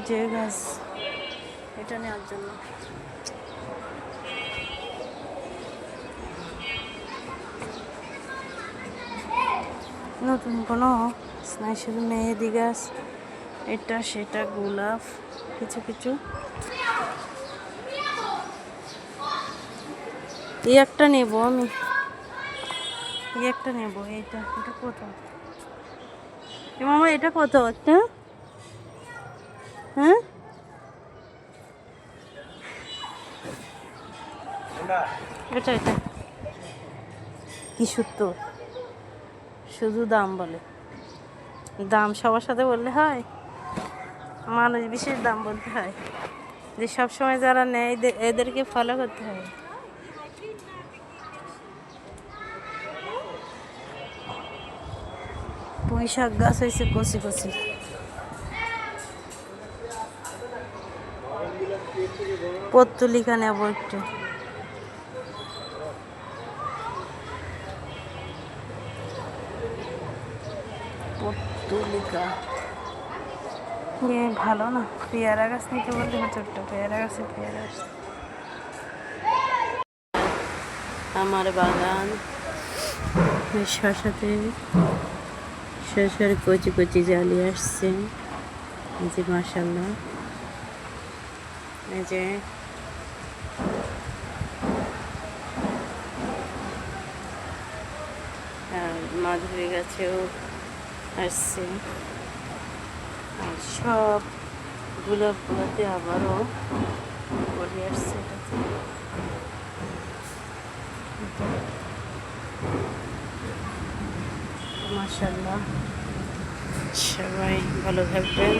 যে গাছ এটা নেওয়ার জন্য। নতুন কোনো নাই, শুধু মেহেদি গাছ, এটা সেটা গোলাপ কিছু কিছু। এই একটা নেব আমি, এই একটা নেব। এটা এটা কত মামা, এটা কত একটা? হ্যাঁ এটা এটা কি সুন্দর, শুধু দাম বলে। দাম সবার সাথে বললে হয়? মানুষ বিশেষ দাম বলতে হয়, যে সবসময় যারা নেয় এদেরকে ফলো করতে হয়। পুঁই শাক গাছ হয়েছে কচি কচি। পত্তলিকা নেবো একটু। পত্তলিকা ভালো না। পেয়ারা গাছ নিতে বলতে ছোট্ট পেয়ারা গাছে পেয়ারা গাছ। আমার বাগান শসাতে শসার কচি কচি জালি আসছে। এই যে মাশাআল্লাহ, এই যে মাধুরী গাছেও আসছে। আর সব গোলাপগুলোতে আবারও পরে আসছে। এটাতে মাশাআল্লাহ। সবাই ভালো থাকবেন।